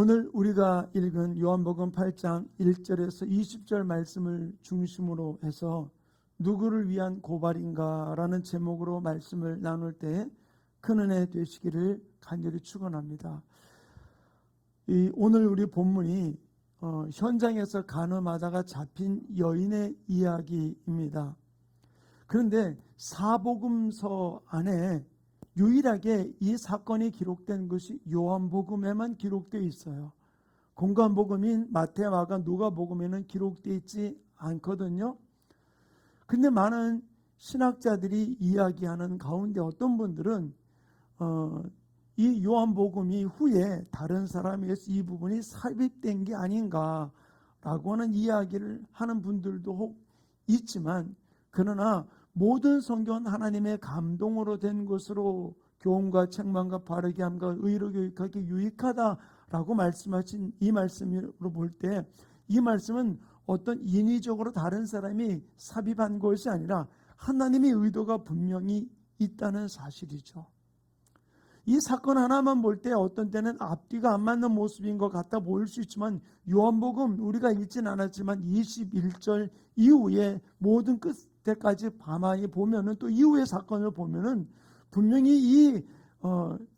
오늘 우리가 읽은 요한복음 8장 1절에서 20절 말씀을 중심으로 해서 누구를 위한 고발인가 라는 제목으로 말씀을 나눌 때 큰 은혜 되시기를 간절히 축원합니다. 오늘 우리 본문이 현장에서 간음하다가 잡힌 여인의 이야기입니다. 그런데 사복음서 안에 유일하게 이 사건이 기록된 것이 요한복음에만 기록되어 있어요. 공관복음인 마태, 마가, 누가복음에는 기록되어 있지 않거든요. 근데 많은 신학자들이 이야기하는 가운데 어떤 분들은 이 요한복음이 후에 다른 사람에 의해서 이 부분이 삽입된 게 아닌가라고 하는 이야기를 하는 분들도 혹 있지만, 그러나 모든 성경은 하나님의 감동으로 된 것으로 교훈과 책망과 바르게 함과 의로 교육하기 유익하다라고 말씀하신 이 말씀으로 볼 때, 이 말씀은 어떤 인위적으로 다른 사람이 삽입한 것이 아니라 하나님의 의도가 분명히 있다는 사실이죠. 이 사건 하나만 볼 때 어떤 때는 앞뒤가 안 맞는 모습인 것 같아 보일 수 있지만, 요한복음 우리가 읽지는 않았지만 21절 이후에 모든 끝에까지 가만히 보면은, 또 이후의 사건을 보면은 분명히 이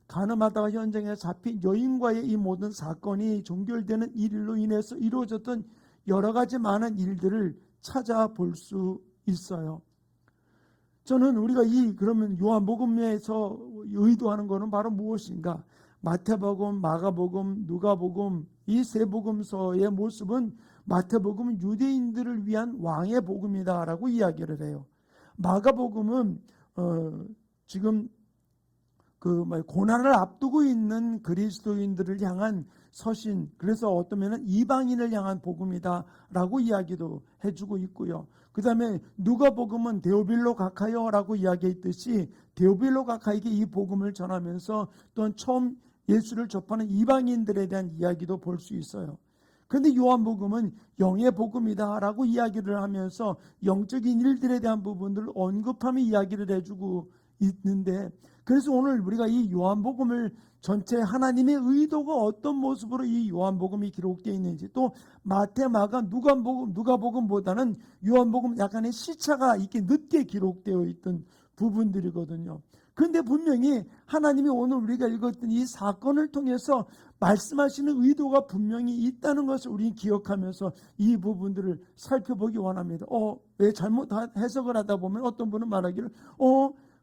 간음하다가 현장에 잡힌 여인과의 이 모든 사건이 종결되는 일로 인해서 이루어졌던 여러 가지 많은 일들을 찾아볼 수 있어요. 저는 우리가 그러면 요한복음에서 의도하는 것은 바로 무엇인가? 마태복음, 마가복음, 누가복음 이 세 복음서의 모습은, 마태복음은 유대인들을 위한 왕의 복음이다라고 이야기를 해요. 마가복음은 지금 고난을 앞두고 있는 그리스도인들을 향한 서신, 그래서 어떤 면은 이방인을 향한 복음이다라고 이야기도 해주고 있고요. 그 다음에 누가복음은 데오빌로 가카요라고 이야기했듯이 데오빌로 가카에게 이 복음을 전하면서 또한 처음 예수를 접하는 이방인들에 대한 이야기도 볼 수 있어요. 그런데 요한복음은 영의 복음이다라고 이야기를 하면서 영적인 일들에 대한 부분들을 언급하며 이야기를 해주고 있는데, 그래서 오늘 우리가 이 요한복음을 전체 하나님의 의도가 어떤 모습으로 이 요한복음이 기록되어 있는지, 또 마태, 마가, 누가복음보다는 요한복음 약간의 시차가 있게 늦게 기록되어 있던 부분들이거든요. 그런데 분명히 하나님이 오늘 우리가 읽었던 이 사건을 통해서 말씀하시는 의도가 분명히 있다는 것을 우리는 기억하면서 이 부분들을 살펴보기 원합니다. 왜 잘못 해석을 하다 보면 어떤 분은 말하기를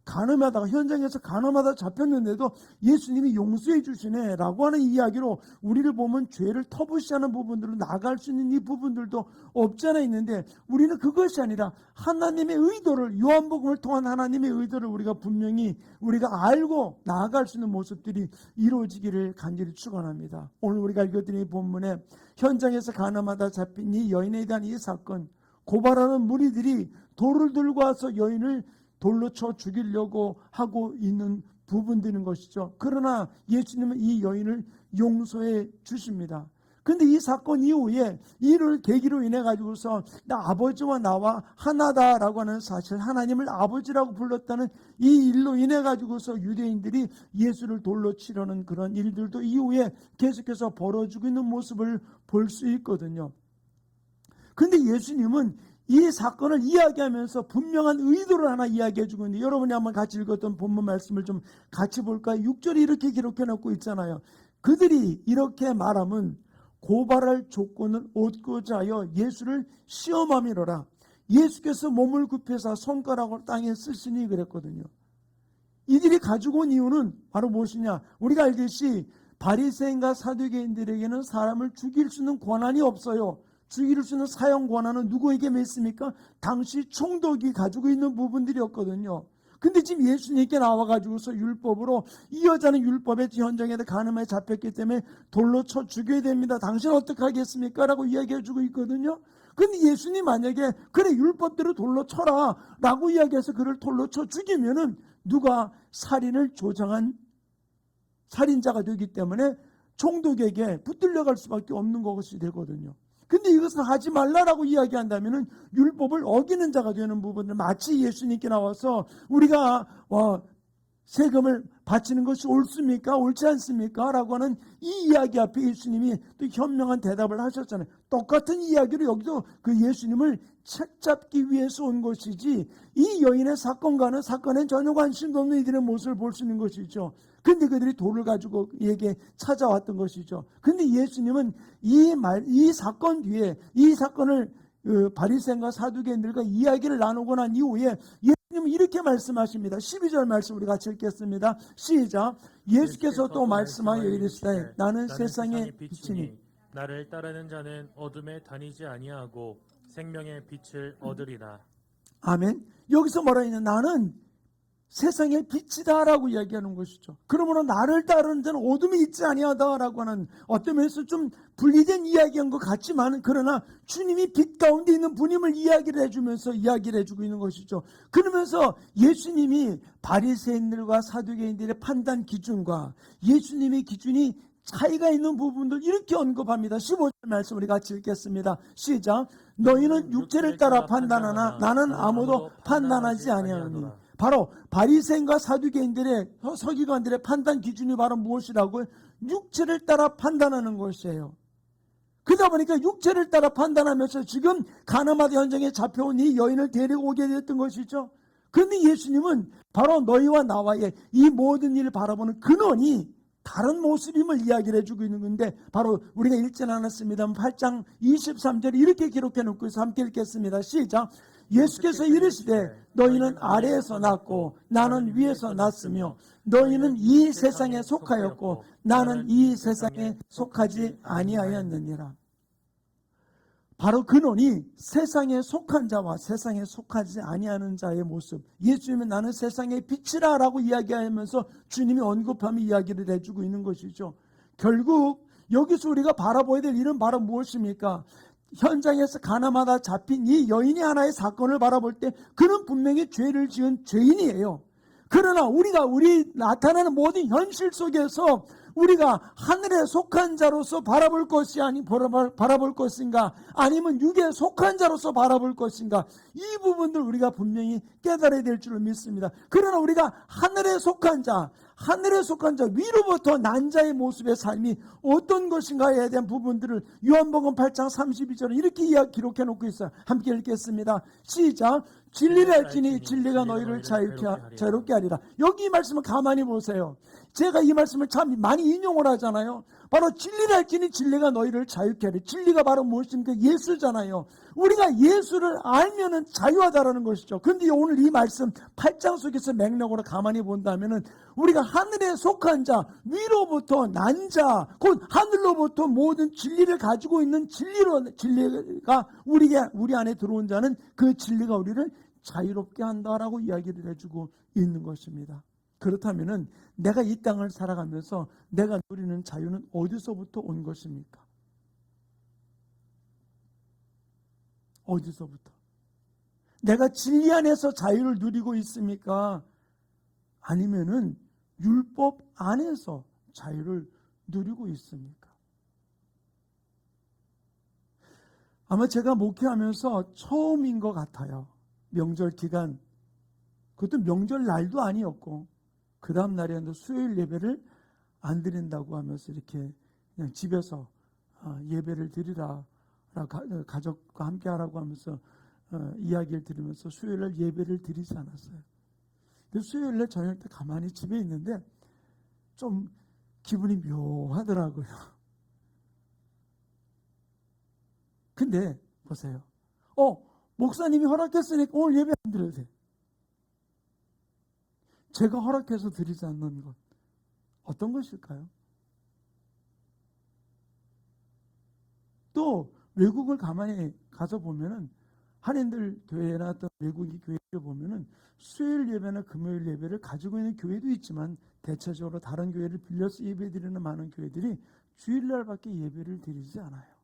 간음하다가, 현장에서 간음하다 잡혔는데도 예수님이 용서해 주시네 라고 하는 이야기로 우리를 보면 죄를 터부시하는 부분들로 나갈 수 있는 이 부분들도 없지 않아 있는데, 우리는 그것이 아니라 하나님의 의도를, 요한복음을 통한 하나님의 의도를 우리가 분명히 우리가 알고 나아갈 수 있는 모습들이 이루어지기를 간절히 축원합니다. 오늘 우리가 읽었던 이 본문에 현장에서 간음하다 잡힌 이 여인에 대한 이 사건, 고발하는 무리들이 돌을 들고 와서 여인을 돌로 쳐 죽이려고 하고 있는 부분들인 것이죠. 그러나 예수님은 이 여인을 용서해 주십니다. 그런데 이 사건 이후에 이를 계기로 인해 가지고서 나 아버지와 나와 하나다라고 하는 사실, 하나님을 아버지라고 불렀다는 이 일로 인해 가지고서 유대인들이 예수를 돌로 치려는 그런 일들도 이후에 계속해서 벌어지고 있는 모습을 볼 수 있거든요. 그런데 예수님은 이 사건을 이야기하면서 분명한 의도를 하나 이야기해 주고 있는데, 여러분이 한번 같이 읽었던 본문 말씀을 좀 같이 볼까요? 6절에 이렇게 기록해 놓고 있잖아요. 그들이 이렇게 말하면 고발할 조건을 얻고자 하여 예수를 시험함이로라. 예수께서 몸을 굽혀서 손가락을 땅에 쓰시니 그랬거든요. 이들이 가지고 온 이유는 바로 무엇이냐? 우리가 알듯이 바리새인과 사두개인들에게는 사람을 죽일 수 있는 권한이 없어요. 죽일 수 있는 사형 권한은 누구에게 있습니까? 당시 총독이 가지고 있는 부분들이었거든요. 근데 지금 예수님께 나와가지고서 율법으로, 이 여자는 율법의 현장에서 간음에 잡혔기 때문에 돌로 쳐 죽여야 됩니다. 당신은 어떻게 하겠습니까? 라고 이야기해주고 있거든요. 근데 예수님 만약에 그래 율법대로 돌로 쳐라 라고 이야기해서 그를 돌로 쳐 죽이면은 누가 살인을 조장한 살인자가 되기 때문에 총독에게 붙들려갈 수밖에 없는 것이 되거든요. 근데 이것을 하지 말라라고 이야기한다면은 율법을 어기는 자가 되는 부분을, 마치 예수님께 나와서 우리가 세금을 바치는 것이 옳습니까? 옳지 않습니까? 라고 하는 이 이야기 앞에 예수님이 또 현명한 대답을 하셨잖아요. 똑같은 이야기로 여기도 그 예수님을 책잡기 위해서 온 것이지, 이 여인의 사건과는 사건에 전혀 관심도 없는 이들의 모습을 볼 수 있는 것이죠. 근데 그들이 돌을 가지고 얘게 찾아왔던 것이죠. 근데 예수님은 이 사건 뒤에, 이 사건을 바리새인과 사두개인들과 이야기를 나누고 난 이후에 예수님은 이렇게 말씀하십니다. 12절 말씀 우리 같이 읽겠습니다. 시작. 예수께서 또 말씀하여 이르시되 나는 세상의 빛이니 나를 따르는 자는 어둠에 다니지 아니하고 생명의 빛을 얻으리라. 아멘. 여기서 뭐라 했냐? 나는 세상의 빛이다라고 이야기하는 것이죠. 그러므로 나를 따르는 자는 어둠이 있지 아니하다라고 하는, 어떤 면에서 좀 분리된 이야기한 것 같지만, 그러나 주님이 빛 가운데 있는 분임을 이야기를 해주고 있는 것이죠. 그러면서 예수님이 바리새인들과 사두개인들의 판단 기준과 예수님의 기준이 차이가 있는 부분들 이렇게 언급합니다. 15절 말씀 우리 같이 읽겠습니다. 시작. 너희는 육체를 따라 판단하나 나는 아무도 판단하지 아니하노니. 바로 바리새인과 사두개인들의, 서기관들의 판단 기준이 바로 무엇이라고요? 육체를 따라 판단하는 것이에요. 그러다 보니까 육체를 따라 판단하면서 지금 가나마드 현장에 잡혀온 이 여인을 데리고 오게 됐던 것이죠. 그런데 예수님은 바로 너희와 나와의 이 모든 일을 바라보는 근원이 다른 모습임을 이야기를 해주고 있는 건데, 바로 우리가 읽지는 않았습니다만 8장 23절에 이렇게 기록해 놓고 있어서 함께 읽겠습니다. 시작. 예수께서 이르시되 너희는 아래에서 났고 나는 위에서 났으며 너희는 이 세상에 속하였고 나는 이 세상에 속하지 아니하였느니라. 바로 근원이 세상에 속한 자와 세상에 속하지 아니하는 자의 모습. 예수님은 나는 세상의 빛이라 라고 이야기하면서 주님이 언급하며 이야기를 해주고 있는 것이죠. 결국 여기서 우리가 바라봐야 될 일은 바로 무엇입니까? 현장에서 가나마다 잡힌 이 여인이 하나의 사건을 바라볼 때 그는 분명히 죄를 지은 죄인이에요. 그러나 우리 나타나는 모든 현실 속에서 우리가 하늘에 속한 자로서 바라볼 것인가, 아니면 육에 속한 자로서 바라볼 것인가, 이 부분들 우리가 분명히 깨달아야 될 줄을 믿습니다. 그러나 우리가 하늘에 속한 자, 위로부터 난 자의 모습의 삶이 어떤 것인가에 대한 부분들을 요한복음 8장 32절에 이렇게 기록해 놓고 있어요. 함께 읽겠습니다. 시작. 진리를 알지니 진리가 너희를 자유롭게 하리라. 여기 이 말씀을 가만히 보세요. 제가 이 말씀을 참 많이 인용을 하잖아요. 바로 진리를 알지니 진리가 너희를 자유케 하리. 진리가 바로 무엇입니까? 예수잖아요. 우리가 예수를 알면은 자유하다라는 것이죠. 그런데 오늘 이 말씀 8장 속에서 맥락으로 가만히 본다면은 우리가 하늘에 속한 자, 위로부터 난 자, 곧 하늘로부터 모든 진리를 가지고 있는 진리가 우리 안에 들어온 자는 그 진리가 우리를 자유롭게 한다라고 이야기를 해주고 있는 것입니다. 그렇다면은 내가 이 땅을 살아가면서 내가 누리는 자유는 어디서부터 온 것입니까? 어디서부터? 내가 진리 안에서 자유를 누리고 있습니까? 아니면은 율법 안에서 자유를 누리고 있습니까? 아마 제가 목회하면서 처음인 것 같아요. 명절 기간, 그것도 명절 날도 아니었고 그 다음 날이었는데 수요일 예배를 안 드린다고 하면서 이렇게 그냥 집에서 예배를 드리라, 가족과 함께 하라고 하면서 이야기를 들으면서 수요일날 예배를 드리지 않았어요. 근데 수요일날 저녁 때 가만히 집에 있는데 좀 기분이 묘하더라고요. 근데 보세요. 목사님이 허락했으니까 오늘 예배 안 드려도 돼. 제가 허락해서 드리지 않는 것, 어떤 것일까요? 또 외국을 가만히 가서 보면은 한인들 교회나 어떤 외국인 교회를 보면은 수요일 예배나 금요일 예배를 가지고 있는 교회도 있지만 대체적으로 다른 교회를 빌려서 예배드리는 많은 교회들이 주일날밖에 예배를 드리지 않아요.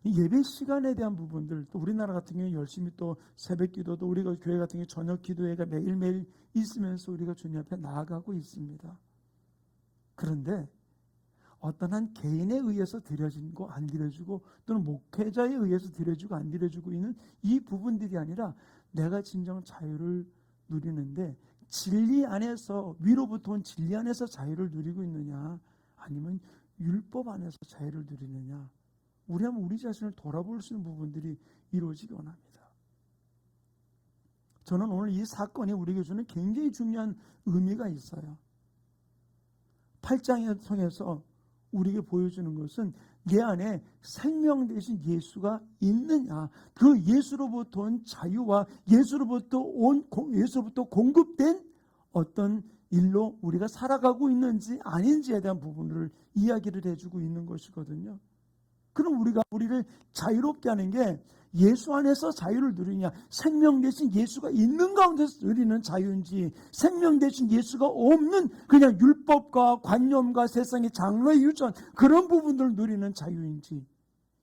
예배 시간에 대한 부분들, 또 우리나라 같은 경우에 열심히 또 새벽 기도도, 우리가 교회 같은 경우에 저녁 기도회가 매일매일 있으면서 우리가 주님 앞에 나아가고 있습니다. 그런데 어떤 한 개인에 의해서 드려진 거 안 드려주고 또는 목회자에 의해서 드려주고 안 드려주고 있는 이 부분들이 아니라 내가 진정 자유를 누리는데 진리 안에서 위로부터 온 진리 안에서 자유를 누리고 있느냐 아니면 율법 안에서 자유를 누리느냐 우리 한번 우리 자신을 돌아볼 수 있는 부분들이 이루어지기 원합니다. 저는 오늘 이 사건이 우리에게 주는 굉장히 중요한 의미가 있어요. 8장을 통해서 우리에게 보여주는 것은 내 안에 생명 대신 예수가 있느냐, 그 예수로부터 온 자유와 예수로부터 공급된 어떤 일로 우리가 살아가고 있는지 아닌지에 대한 부분을 이야기를 해주고 있는 것이거든요. 그럼 우리가 우리를 자유롭게 하는 게 예수 안에서 자유를 누리냐, 생명 대신 예수가 있는 가운데서 누리는 자유인지, 생명 대신 예수가 없는 그냥 율법과 관념과 세상의 장로의 유전 그런 부분들을 누리는 자유인지,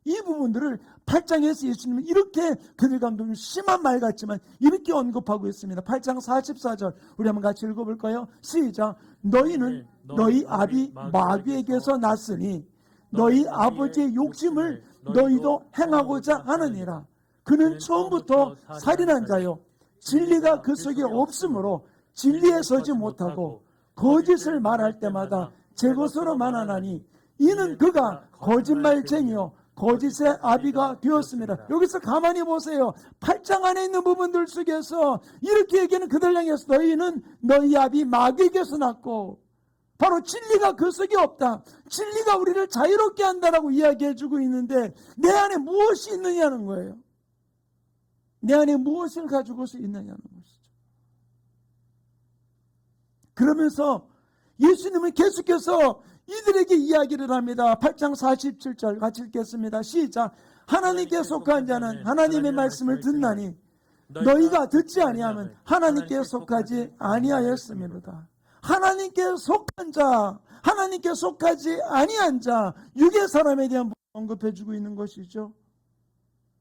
이 부분들을 8장에서 예수님은 이렇게 그들 감독님 심한 말 같지만 이렇게 언급하고 있습니다. 8장 44절 우리 한번 같이 읽어볼까요? 시작. 너희는 너희 아비 마귀에게서 났으니 너희 아버지의 욕심을 너희도 행하고자 하느니라. 그는 처음부터 살인한 자요 진리가 그 속에 없으므로 진리에 서지 못하고 거짓을 말할 때마다 제 것으로 말하나니 이는 그가 거짓말쟁이요 거짓의 아비가 되었습니다. 여기서 가만히 보세요. 8장 안에 있는 부분들 속에서 이렇게 얘기하는 그들 향해서 너희는 너희 아비 마귀에게서 났고 바로 진리가 그 속에 없다. 진리가 우리를 자유롭게 한다라고 이야기해주고 있는데 내 안에 무엇이 있느냐는 거예요. 내 안에 무엇을 가지고서 있느냐는 것이죠. 그러면서 예수님은 계속해서 이들에게 이야기를 합니다. 8장 47절 같이 읽겠습니다. 시작. 하나님께 속한 자는 하나님의 말씀을 듣나니 너희가 듣지 아니하면 하나님께 속하지 아니하였음이로다. 하나님께 속한 자, 하나님께 속하지 아니한 자, 육의 사람에 대한 언급해주고 있는 것이죠.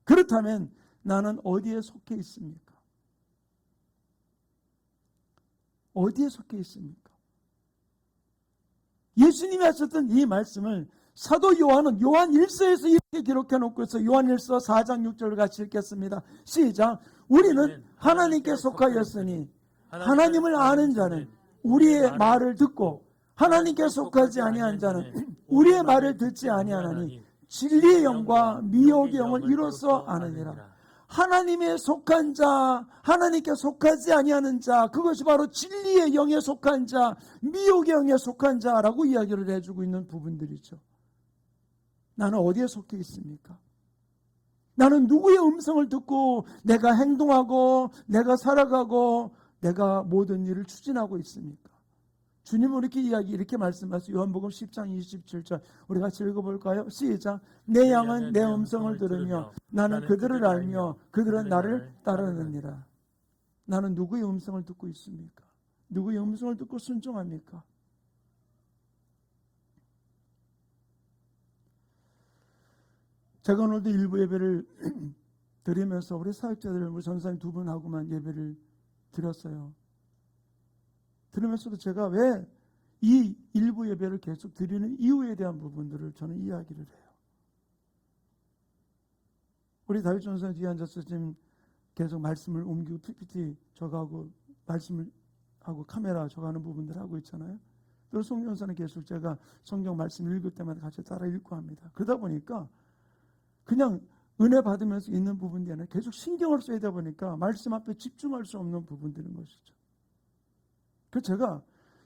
그렇다면 나는 어디에 속해 있습니까? 어디에 속해 있습니까? 예수님이 하셨던 이 말씀을 사도 요한은 요한 1서에서 이렇게 기록해 놓고 있어. 요한 1서 4장 6절을 같이 읽겠습니다. 시작. 우리는 하나님께 속하였으니 하나님을 아는 자는 우리의 말을 듣고 하나님께 속하지 아니한 자는 우리의 말을 듣지 아니하나니 진리의 영과 미혹의 영을 이로써 아느니라. 하나님에 속한 자, 하나님께 속하지 아니하는 자, 그것이 바로 진리의 영에 속한 자, 미혹의 영에 속한 자라고 이야기를 해주고 있는 부분들이죠. 나는 어디에 속해 있습니까? 나는 누구의 음성을 듣고 내가 행동하고 내가 살아가고 내가 모든 일을 추진하고 있습니까? 주님은 이렇게 말씀하세요. 요한복음 10장 27절 우리 같이 읽어볼까요? 시작. 내 양은 내 음성을 들으며 나는 그들을 알며 그들은 나를 따르느니라. 나는 누구의 음성을 듣고 있습니까? 누구의 음성을 듣고 순종합니까? 제가 오늘도 일부 예배를 드리면서 우리 사역자들, 우리 전사님 두 분하고만 예배를 드렸어요. 들으면서도 제가 왜 이 일부 예배를 계속 드리는 이유에 대한 부분들을 저는 이야기를 해요. 우리 다윗 전사님 뒤에 앉아서 지금 계속 말씀을 옮기고 PPT 저거하고 말씀을 하고 카메라 저거하는 부분들 하고 있잖아요. 또 송 전사는 계속 제가 성경 말씀 읽을 때마다 같이 따라 읽고 합니다. 그러다 보니까 그냥 은혜 받으면서 있는 부분이 아니라 계속 신경을 써야 되다 보니까 말씀 앞에 집중할 수 없는 부분들인 것이죠. 그래서 제가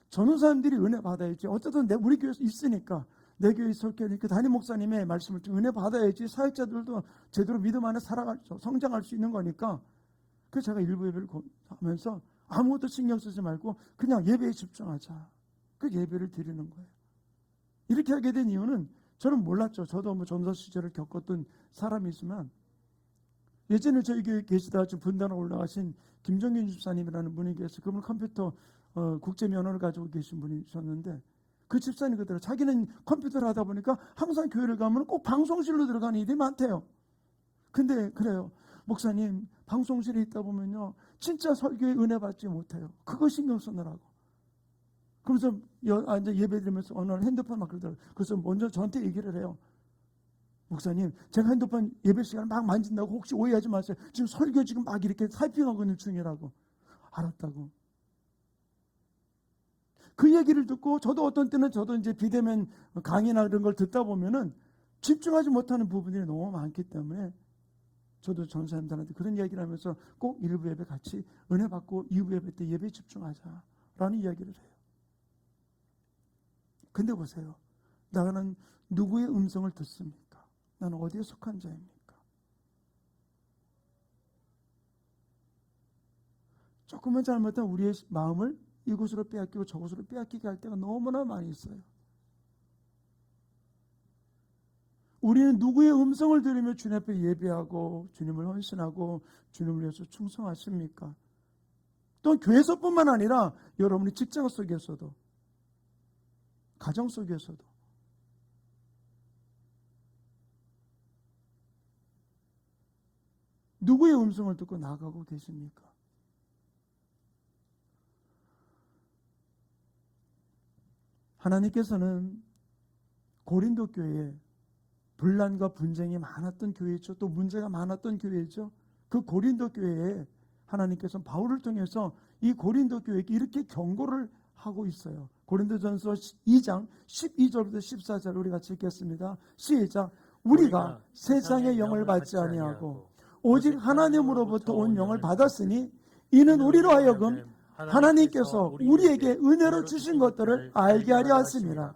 전도사님들이 은혜 받아야지. 어쨌든 우리 교회에 있으니까 내 교회에 설교니까 담임 목사님의 말씀을 좀 은혜 받아야지 사역자들도 제대로 믿음 안에 살아갈 성장할 수 있는 거니까. 그래서 제가 일부 예배를 하면서 아무것도 신경 쓰지 말고 그냥 예배에 집중하자. 그 예배를 드리는 거예요. 이렇게 하게 된 이유는 저는 몰랐죠. 저도 전도 시절을 겪었던 사람이지만 예전에 저희 교회에 계시다가 지금 분단으로 올라가신 김정균 집사님이라는 분이 계세요. 그분 컴퓨터 국제 면허를 가지고 계신 분이셨는데 그 집사님 그대로 자기는 컴퓨터를 하다 보니까 항상 교회를 가면 꼭 방송실로 들어가는 일이 많대요. 근데 그래요. 목사님 방송실에 있다 보면요 진짜 설교에 은혜 받지 못해요. 그거 신경 쓰느라고. 그래서 이제 예배 드리면서 어느 날 핸드폰 막 그러더라고요. 그래서 먼저 저한테 얘기를 해요. 목사님, 제가 핸드폰 예배 시간에 막 만진다고 혹시 오해하지 마세요. 지금 설교 지금 막 이렇게 타이핑하고 있는 중이라고. 알았다고. 그 얘기를 듣고 저도 어떤 때는 저도 이제 비대면 강의나 이런 걸 듣다 보면은 집중하지 못하는 부분들이 너무 많기 때문에 저도 전사님들한테 그런 이야기를 하면서 꼭 1부 예배 같이 은혜 받고 2부 예배 때 예배에 집중하자라는 이야기를 해요. 근데 보세요. 나는 누구의 음성을 듣습니까? 나는 어디에 속한 자입니까? 조금만 잘못하면 우리의 마음을 이곳으로 빼앗기고 저곳으로 빼앗기게 할 때가 너무나 많이 있어요. 우리는 누구의 음성을 들으며 주님 앞에 예배하고 주님을 헌신하고 주님을 위해서 충성하십니까? 또 교회에서뿐만 아니라 여러분이 직장 속에서도 가정 속에서도 누구의 음성을 듣고 나아가고 계십니까? 하나님께서는 고린도 교회에 분란과 분쟁이 많았던 교회죠. 또 문제가 많았던 교회죠. 그 고린도 교회에 하나님께서 바울을 통해서 이 고린도 교회에게 이렇게 경고를 하고 있어요. 고린도전서 2장 12절부터 14절 우리 같이 읽겠습니다. 시작. 우리가 세상의 영을 받지 아니하고 오직 하나님으로부터 온 영을 받았으니 이는 우리로 하여금 하나님께서 우리에게 은혜로 주신 것들을 알게 하려 하심이라.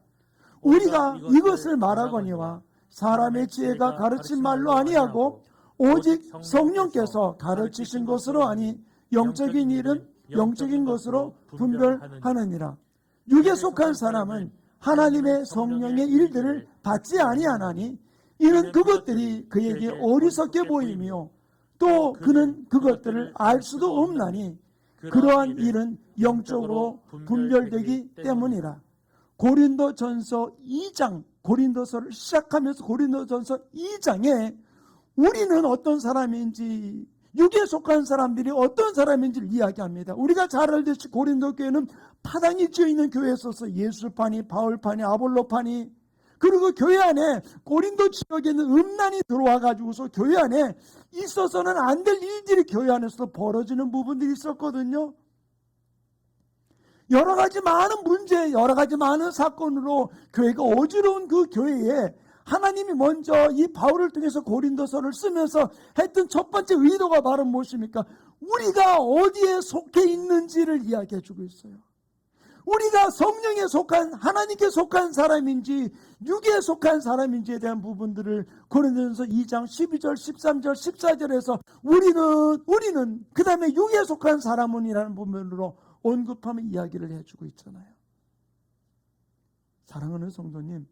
우리가 이것을 말하거니와 사람의 지혜가 가르친 말로 아니하고 오직 성령께서 가르치신 것으로 아니 영적인 일은 영적인 것으로 분별하느니라. 육에 속한 사람은 하나님의 성령의 일들을 받지 아니하나니 이는 그것들이 그에게 어리석게 보이며 또 그는 그것들을 알 수도 없나니 그러한 일은 영적으로 분별되기 때문이라. 고린도전서 2장, 고린도서를 시작하면서 고린도전서 2장에 우리는 어떤 사람인지, 육에 속한 사람들이 어떤 사람인지를 이야기합니다. 우리가 잘 알듯이 고린도 교회는 파당이 쥐어 있는 교회였어서 예수파니, 바울파니, 아볼로파니, 그리고 교회 안에 고린도 지역에 있는 음란이 들어와 가지고서 교회 안에 있어서는 안 될 일들이 교회 안에서 벌어지는 부분들이 있었거든요. 여러 가지 많은 문제, 여러 가지 많은 사건으로 교회가 어지러운 그 교회에 하나님이 먼저 이 바울을 통해서 고린도서를 쓰면서 했던 첫 번째 의도가 바로 무엇입니까? 우리가 어디에 속해 있는지를 이야기해 주고 있어요. 우리가 성령에 속한, 하나님께 속한 사람인지 육에 속한 사람인지에 대한 부분들을 고린도전서 2장 12절, 13절, 14절에서 우리는 그 다음에 육에 속한 사람은이라는 부분으로 언급하며 이야기를 해주고 있잖아요. 사랑하는 성도님,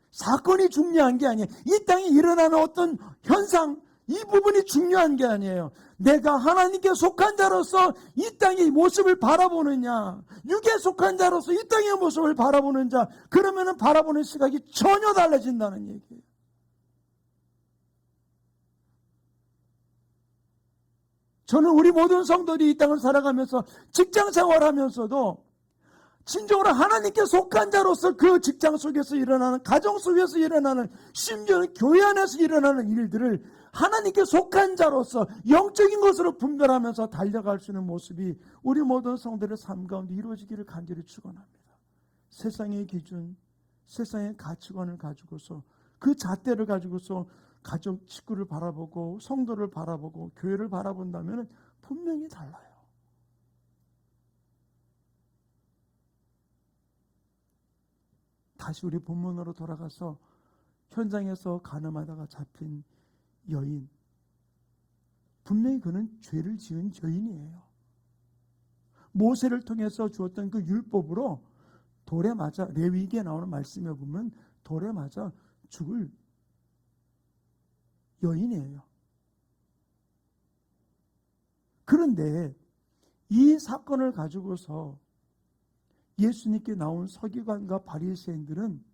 사건이 중요한 게 아니에요. 이 땅에 일어나는 어떤 현상, 이 부분이 중요한 게 아니에요. 내가 하나님께 속한 자로서 이 땅의 모습을 바라보느냐, 육에 속한 자로서 이 땅의 모습을 바라보는 자, 그러면은 바라보는 시각이 전혀 달라진다는 얘기예요. 저는 우리 모든 성도들이 이 땅을 살아가면서 직장 생활하면서도 진정으로 하나님께 속한 자로서 그 직장 속에서 일어나는, 가정 속에서 일어나는, 심지어는 교회 안에서 일어나는 일들을 하나님께 속한 자로서 영적인 것으로 분별하면서 달려갈 수 있는 모습이 우리 모든 성도들의 삶 가운데 이루어지기를 간절히 축원합니다. 세상의 기준, 세상의 가치관을 가지고서 그 잣대를 가지고서 가족, 식구를 바라보고 성도를 바라보고 교회를 바라본다면 분명히 달라요. 다시 우리 본문으로 돌아가서 현장에서 가늠하다가 잡힌 여인, 분명히 그는 죄를 지은 여인이에요. 모세를 통해서 주었던 그 율법으로 돌에 맞아, 레위기에 나오는 말씀에 보면 돌에 맞아 죽을 여인이에요. 그런데 이 사건을 가지고서 예수님께 나온 서기관과 바리새인들은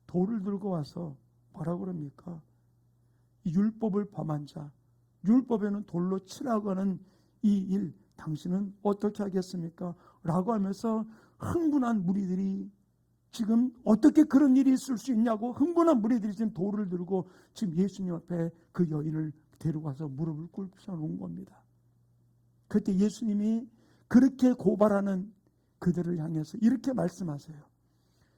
돌을 들고 와서 뭐라고 그럽니까? 율법을 범한 자, 율법에는 돌로 치라고 하는 이 일, 당신은 어떻게 하겠습니까? 라고 하면서 흥분한 무리들이 지금 어떻게 그런 일이 있을 수 있냐고 흥분한 무리들이 지금 돌을 들고 지금 예수님 앞에 그 여인을 데려가서 무릎을 꿇혀 놓은 겁니다. 그때 예수님이 그렇게 고발하는 그들을 향해서 이렇게 말씀하세요.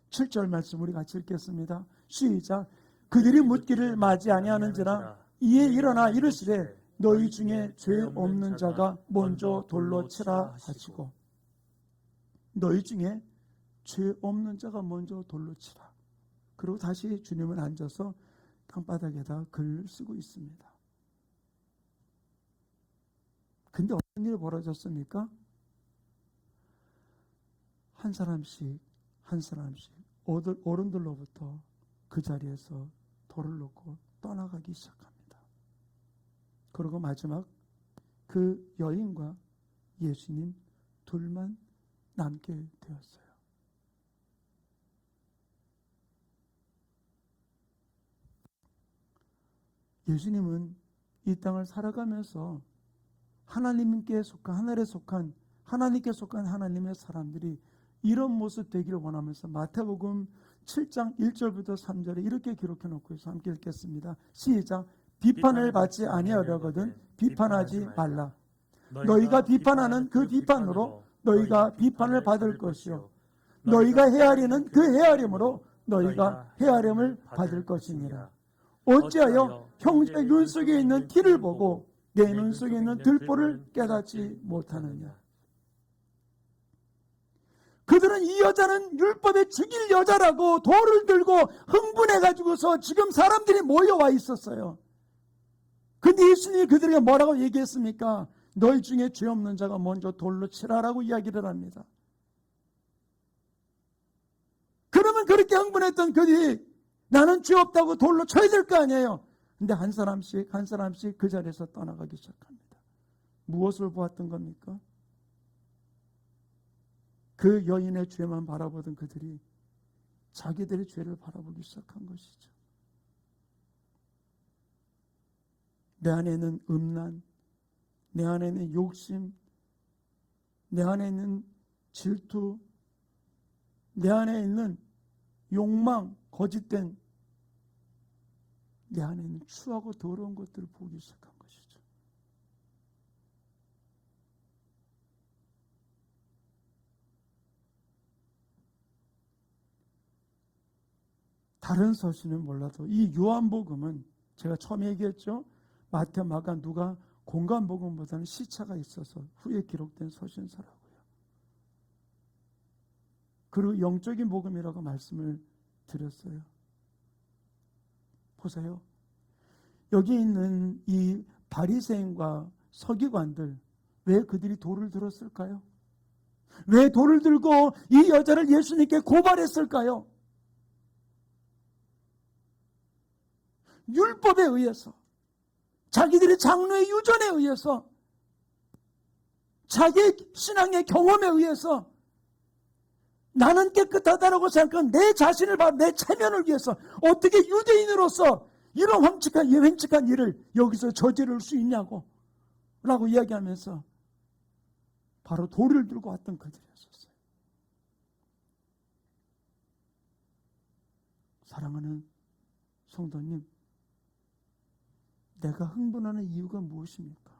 7절 말씀 우리 같이 읽겠습니다. 시작. 그들이 묻기를 맞이 아니하는지라 이에 일어나 이르시되 너희 중에 죄 없는 자가 먼저 돌로 치라 하시고, 너희 중에 죄 없는 자가 먼저 돌로 치라. 그리고 다시 주님은 앉아서 땅바닥에다 글을 쓰고 있습니다. 근데 어떤 일이 벌어졌습니까? 한 사람씩 어른들로부터 그 자리에서 돌을 놓고 떠나가기 시작합니다. 그리고 마지막 그 여인과 예수님 둘만 남게 되었어요. 예수님은 이 땅을 살아가면서 하나님께 속한 하늘에 속한 하나님께 속한 하나님의 사람들이 이런 모습 되기를 원하면서 마태복음 7장 1절부터 3절에 이렇게 기록해 놓고 있어서 함께 읽겠습니다. 시작. 비판을 받지 아니하려거든 비판하지 말라. 너희가 비판하는 그 비판으로 너희가 비판을 받을 것이요 너희가 헤아리는 그 헤아림으로 너희가 헤아림을 받을 것이니라. 어찌하여 형제 눈 속에 있는 티를 보고 내 눈 속에 있는 들보를 깨닫지 못하느냐. 그들은 이 여자는 율법에 죽일 여자라고 돌을 들고 흥분해가지고서 지금 사람들이 모여와 있었어요. 근데 예수님이 그들에게 뭐라고 얘기했습니까? 너희 중에 죄 없는 자가 먼저 돌로 치라라고 이야기를 합니다. 그러면 그렇게 흥분했던 그들이 나는 죄 없다고 돌로 쳐야 될 거 아니에요. 근데 한 사람씩 그 자리에서 떠나가기 시작합니다. 무엇을 보았던 겁니까? 그 여인의 죄만 바라보던 그들이 자기들의 죄를 바라보기 시작한 것이죠. 내 안에 있는 음란, 내 안에 있는 욕심, 내 안에 있는 질투, 내 안에 있는 욕망, 거짓된 내 안에 있는 추하고 더러운 것들을 보기 시작한 것이죠. 다른 서신은 몰라도 이 요한복음은 제가 처음에 얘기했죠. 마태, 마가, 누가 공간복음보다는 시차가 있어서 후에 기록된 서신서라고요. 그리고 영적인 복음이라고 말씀을 드렸어요. 보세요. 여기 있는 이 바리새인과 서기관들, 왜 그들이 돌을 들었을까요? 왜 돌을 들고 이 여자를 예수님께 고발했을까요? 율법에 의해서, 자기들의 장로의 유전에 의해서, 자기 신앙의 경험에 의해서 나는 깨끗하다라고 생각한 내 자신을 바로 내 체면을 위해서 어떻게 유대인으로서 이런 횡측한 일을 여기서 저지를 수 있냐고 라고 이야기하면서 바로 돌을 들고 왔던 그들이었어요. 사랑하는 성도님, 내가 흥분하는 이유가 무엇입니까?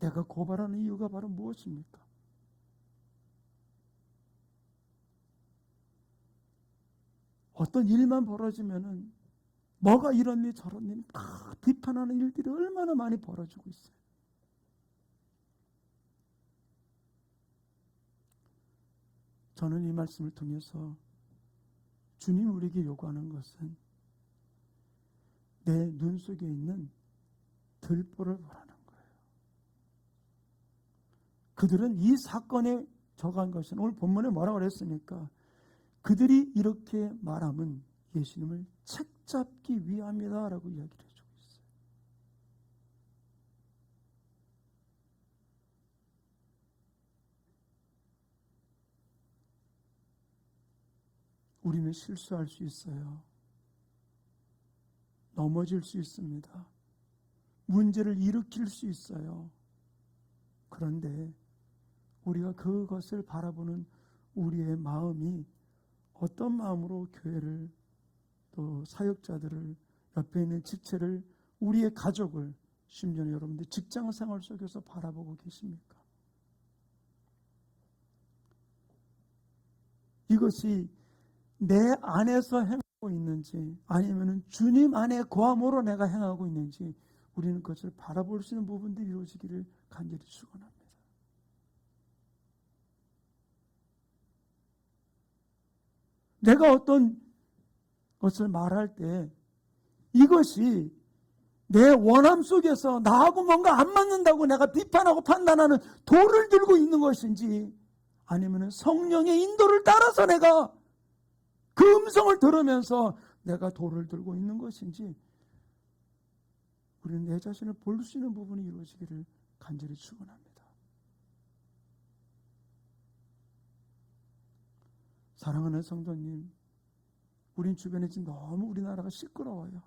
내가 고발하는 이유가 바로 무엇입니까? 어떤 일만 벌어지면은 뭐가 이런 일 저런 일 비판하는 일들이 얼마나 많이 벌어지고 있어요. 저는 이 말씀을 통해서 주님 우리에게 요구하는 것은 내 눈 속에 있는 들보를 보라는 거예요. 그들은 이 사건에 적한 것은 오늘 본문에 뭐라고 그랬습니까? 그들이 이렇게 말함은 예수님을 책잡기 위함이다 라고 이야기를 해주고 있어요. 우리는 실수할 수 있어요. 넘어질 수 있습니다. 문제를 일으킬 수 있어요. 그런데 우리가 그것을 바라보는 우리의 마음이 어떤 마음으로 교회를, 또 사역자들을, 옆에 있는 지체를, 우리의 가족을, 심지어 여러분들 직장 생활 속에서 바라보고 계십니까? 이것이 내 안에서 행하고 있는지, 아니면 주님 안에 거함으로 내가 행하고 있는지, 우리는 그것을 바라볼 수 있는 부분들이 이루어지기를 간절히 축원합니다. 내가 어떤 것을 말할 때 이것이 내 원함 속에서 나하고 뭔가 안 맞는다고 내가 비판하고 판단하는 돌을 들고 있는 것인지, 아니면 성령의 인도를 따라서 내가 그 음성을 들으면서 내가 돌을 들고 있는 것인지, 우리는 내 자신을 볼 수 있는 부분이 이루어지기를 간절히 축원합니다. 사랑하는 성도님, 우린 주변에 지금 너무 우리나라가 시끄러워요.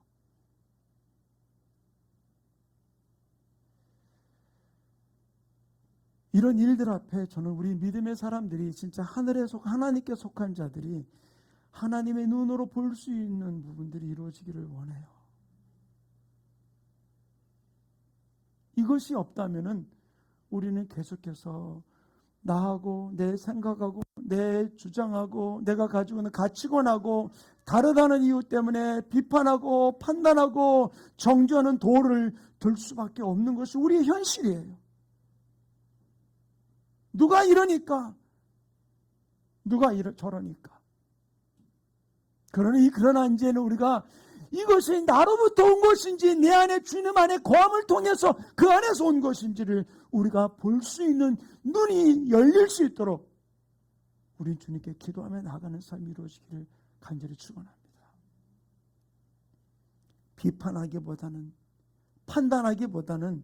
이런 일들 앞에 저는 우리 믿음의 사람들이, 진짜 하나님께 속한 자들이 하나님의 눈으로 볼 수 있는 부분들이 이루어지기를 원해요. 이것이 없다면은 우리는 계속해서 나하고 내 생각하고 내 주장하고 내가 가지고 있는 가치관하고 다르다는 이유 때문에 비판하고 판단하고 정죄하는 돌을 들 수밖에 없는 것이 우리의 현실이에요. 누가 이러니까, 누가 저러니까. 그러나 이제는 우리가 이것이 나로부터 온 것인지, 내 안에 주님 안에 거함을 통해서 그 안에서 온 것인지를 우리가 볼 수 있는 눈이 열릴 수 있도록 우리 주님께 기도하며 나아가는 삶이 이루어지기를 간절히 축원합니다. 비판하기보다는, 판단하기보다는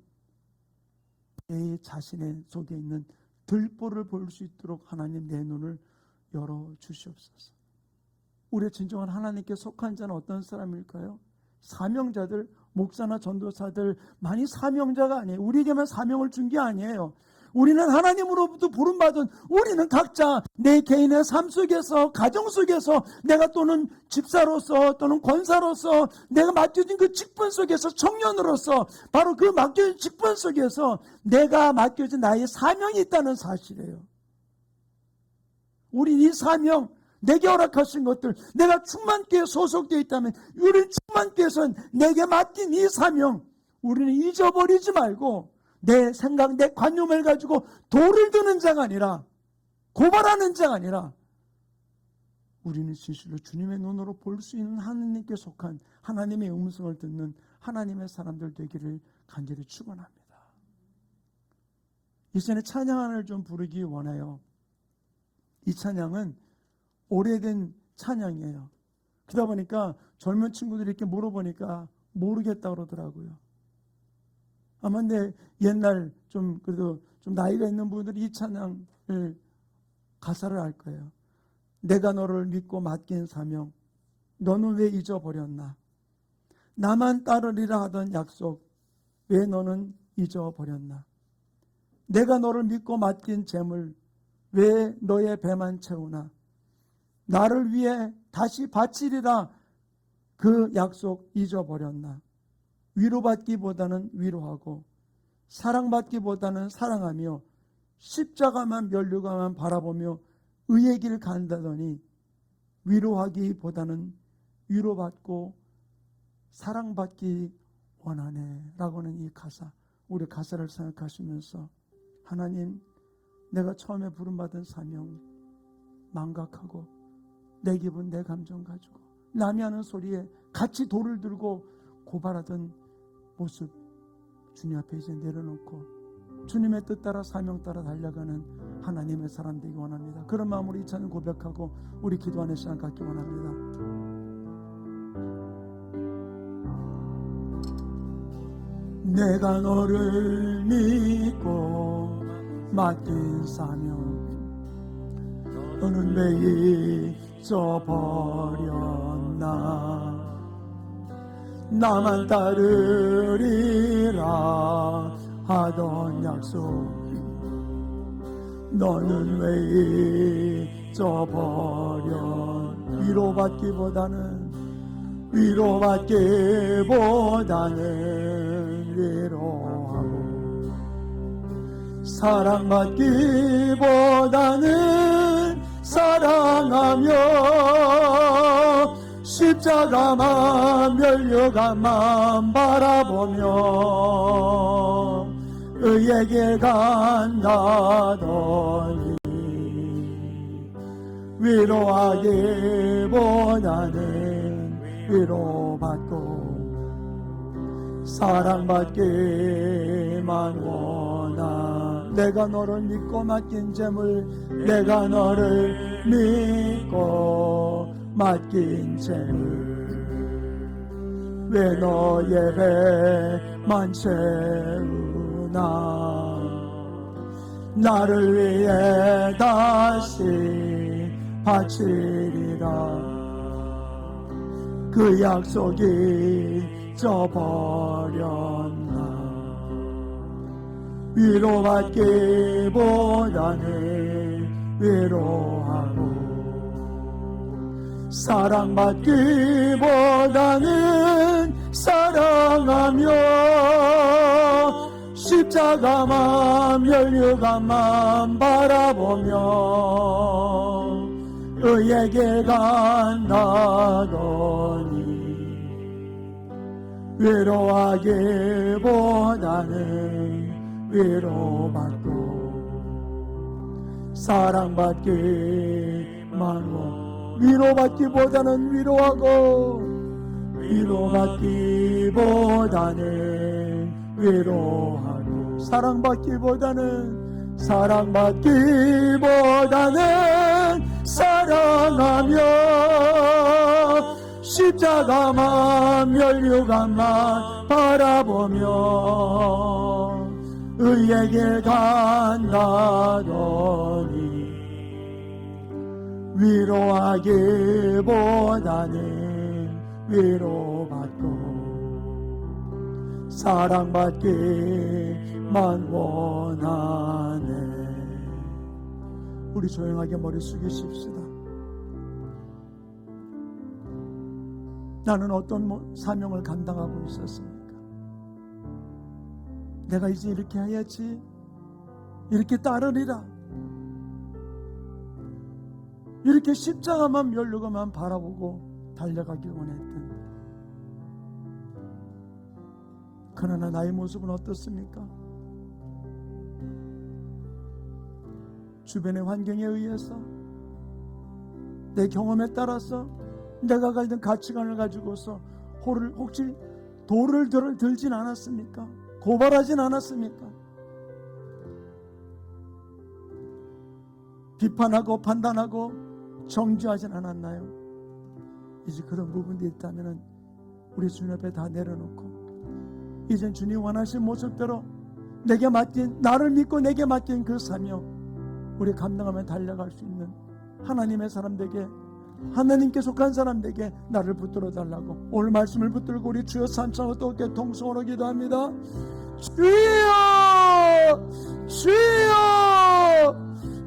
내 자신의 속에 있는 들보를 볼 수 있도록 하나님 내 눈을 열어주시옵소서. 우리의 진정한 하나님께 속한 자는 어떤 사람일까요? 사명자들, 목사나 전도사들, 많이 사명자가 아니에요. 우리에게만 사명을 준 게 아니에요. 우리는 하나님으로부터 부름받은, 우리는 각자 내 개인의 삶 속에서, 가정 속에서, 내가 또는 집사로서 또는 권사로서 내가 맡겨진 그 직분 속에서, 청년으로서 바로 그 맡겨진 직분 속에서 내가 맡겨진 나의 사명이 있다는 사실이에요. 우린 이 사명, 내게 허락하신 것들, 내가 충만교회에 소속되어 있다면 우리는 충만교회에서 내게 맡긴 이 사명, 우리는 잊어버리지 말고 내 생각, 내 관념을 가지고 돌을 드는 자가 아니라, 고발하는 자가 아니라, 우리는 진실로 주님의 눈으로 볼 수 있는 하나님께 속한, 하나님의 음성을 듣는 하나님의 사람들 되기를 간절히 축원합니다. 이전에 찬양을 좀 부르기 원해요. 이 찬양은 오래된 찬양이에요. 그러다 보니까 젊은 친구들이 이렇게 물어보니까 모르겠다 그러더라고요. 아마 내 옛날 좀 그래도 좀 나이가 있는 분들이 이 찬양을 가사를 알 거예요. 내가 너를 믿고 맡긴 사명, 너는 왜 잊어버렸나? 나만 따르리라 하던 약속, 왜 너는 잊어버렸나? 내가 너를 믿고 맡긴 재물, 왜 너의 배만 채우나? 나를 위해 다시 바치리라 그 약속 잊어버렸나? 위로받기보다는 위로하고, 사랑받기보다는 사랑하며, 십자가만 면류관만 바라보며 의의 길 간다더니 위로하기보다는 위로받고 사랑받기 원하네 라고는 이 가사, 우리 가사를 생각하시면서 하나님, 내가 처음에 부름받은 사명 망각하고 내 기분, 내 감정 가지고 남이 하는 소리에 같이 돌을 들고 고발하던 모습 주님 앞에 이제 내려놓고 주님의 뜻 따라 사명 따라 달려가는 하나님의 사람 되기 원합니다. 그런 마음으로 이 찬양 고백하고 우리 기도하는 시간 갖기 원합니다. 내가 너를 믿고 맡긴 사명, 너는 왜 잊어버렸나? 나만 따르리라 하던 약속, 너는 왜 잊어버려. 위로받기보다는 위로하고, 사랑받기보다는 사랑하며, 십자가만 면류관만 바라보며 의의 길 간다더니, 위로하기보다는 위로받고 사랑받기만 원하. 내가 너를 믿고 맡긴 재물, 내가 너를 믿고 맡긴 재물, 왜 너의 배만 채우나. 나를 위해 다시 바치리라. 그 약속이 잊어버렸나. 위로받기보다는 위로하고, 사랑받기보다는 사랑하며, 십자가만 면류관만 바라보며 의의 길 간다더니, 위로하기보다는 위로받고 사랑받기만 원. 위로받기보다는 위로하고, 위로받기보다는 위로하고, 사랑받기보다는 사랑하며, 십자가만 면류관만 바라보며 의의 길 간다더니, 위로하기보다는 위로받고 사랑받기만 원하네. 우리 조용하게 머리 숙이십시다. 나는 어떤 사명을 감당하고 있었습니까? 내가 이제 이렇게 해야지, 이렇게 따르리라, 이렇게 십자가만 면류관만 바라보고 달려가길 원했던, 그러나 나의 모습은 어떻습니까? 주변의 환경에 의해서, 내 경험에 따라서 내가 가진 가치관을 가지고서 혹시 돌을 들진 않았습니까? 고발하진 않았습니까? 비판하고 판단하고 정죄하진 않았나요? 이제 그런 부분이 있다면 우리 주님 앞에 다 내려놓고, 이젠 주님 원하신 모습대로 내게 맡긴, 나를 믿고 내게 맡긴 그 사명, 우리 감당하며 달려갈 수 있는 하나님의 사람들에게, 하나님께 속한 사람들에게 나를 붙들어 달라고 오늘 말씀을 붙들고 우리 주여 삼창을 또 어깨 통성으로 기도합니다. 주여, 주여,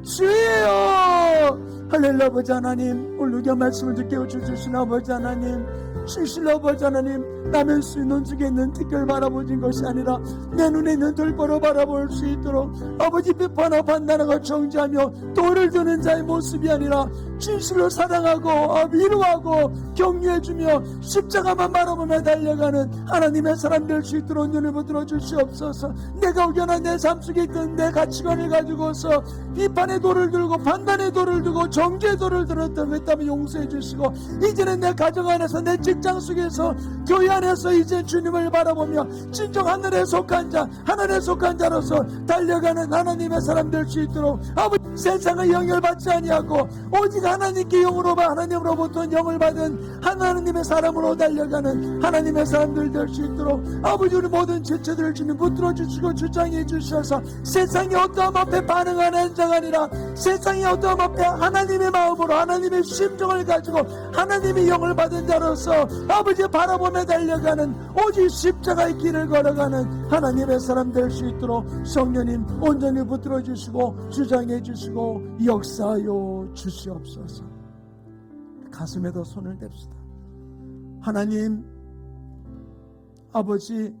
주여. 할렐루야. 아버지 하나님, 오늘 누가 말씀을 듣게 해주신 아버지 하나님, 주실 아버지 하나님, 남의 눈 속에 있는 티끌 바라보는 것이 아니라 내 눈에 있는 돌보로 바라볼 수 있도록 아버지 비판하고 판단하고 정죄하며 돌을 드는 자의 모습이 아니라 진실로 사랑하고 위로하고 격려해주며 십자가만 바라보며 달려가는 하나님의 사람 될 수 있도록 눈을 붙들어 주시옵소서. 내가 의견한 내 삶 속에 있던 내 가치관을 가지고서 비판의 돌을 들고 판단의 돌을 들고 정죄의 돌을 들었던 것 때문에 용서해 주시고, 이제는 내 가정 안에서, 내 직장 속에서, 교회 안에서 이제 주님을 바라보며 진정 하늘에 속한 자, 하늘에 속한 자로서 달려가는 하나님의 사람 될 수 있도록 아버지, 세상의 영을 받지 아니하고 오직 하나님께 하나님으로부터 영을 받은 하나님의 사람으로 달려가는 하나님의 사람들 될 수 있도록 아버지, 우리 모든 지체들을 주님 붙들어 주시고 주장해 주셔서 세상의 어떠함 앞에 반응하는 자가 아니라 세상의 어떠함 앞에 하나님의 마음으로 하나님의 심정을 가지고 하나님의 영을 받은 자로서 아버지 바라보며 달려가는 오직 십자가의 길을 걸어가는 하나님의 사람 될 수 있도록 성령님 온전히 붙들어 주시고 주장해 주시고 역사하여 주시옵소서. 가슴에도 손을 댑시다. 하나님 아버지,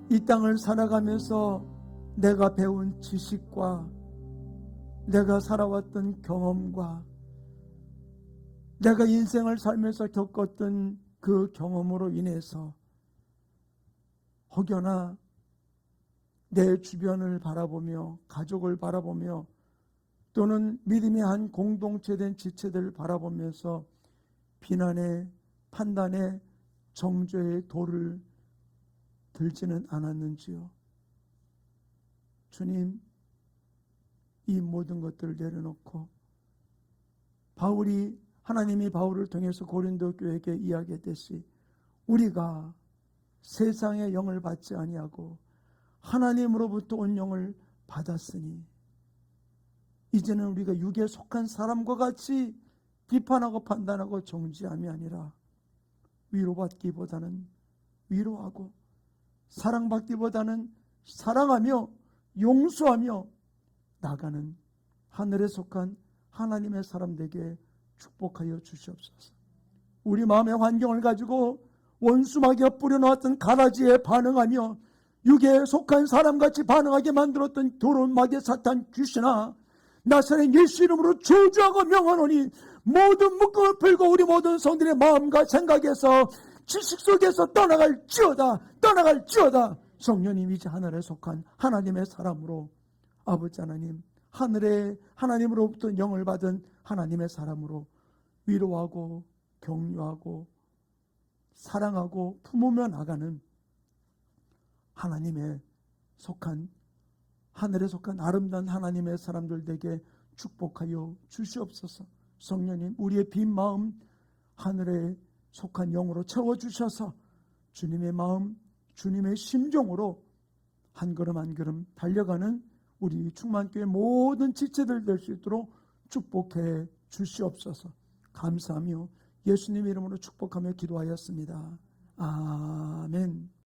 이 땅을 살아가면서 내가 배운 지식과 내가 살아왔던 경험과 내가 인생을 살면서 겪었던 그 경험으로 인해서 혹여나 내 주변을 바라보며 가족을 바라보며 또는 믿음의 한 공동체된 지체들을 바라보면서 비난의 판단의 정죄의 돌을 들지는 않았는지요. 주님, 이 모든 것들을 내려놓고 하나님이 바울을 통해서 고린도 교회에게 이야기했듯이 우리가 세상의 영을 받지 아니하고 하나님으로부터 온 영을 받았으니 이제는 우리가 육에 속한 사람과 같이 비판하고 판단하고 정죄함이 아니라 위로받기보다는 위로하고 사랑받기보다는 사랑하며 용서하며 나가는 하늘에 속한 하나님의 사람들에게 축복하여 주시옵소서. 우리 마음의 환경을 가지고 원수마귀가 뿌려놓았던 가라지에 반응하며 육에 속한 사람같이 반응하게 만들었던 더러운 마귀 사탄 귀신아, 나사렛 예수 이름으로 저주하고 명하노니 모든 묶음을 풀고 우리 모든 성들의 마음과 생각에서 지식 속에서 떠나갈지어다. 성령님 이제 하늘에 속한 하나님의 사람으로 아버지 하나님, 하늘에 하나님으로부터 영을 받은 하나님의 사람으로 위로하고 격려하고 사랑하고 품으며 나가는 하나님의 속한 하늘에 속한 아름다운 하나님의 사람들에게 축복하여 주시옵소서. 성령님 우리의 빈 마음 하늘에 속한 영으로 채워주셔서 주님의 마음 주님의 심정으로 한 걸음 한 걸음 달려가는 우리 충만교회 모든 지체들 될 수 있도록 축복해 주시옵소서. 감사하며 예수님 이름으로 축복하며 기도하였습니다. 아멘.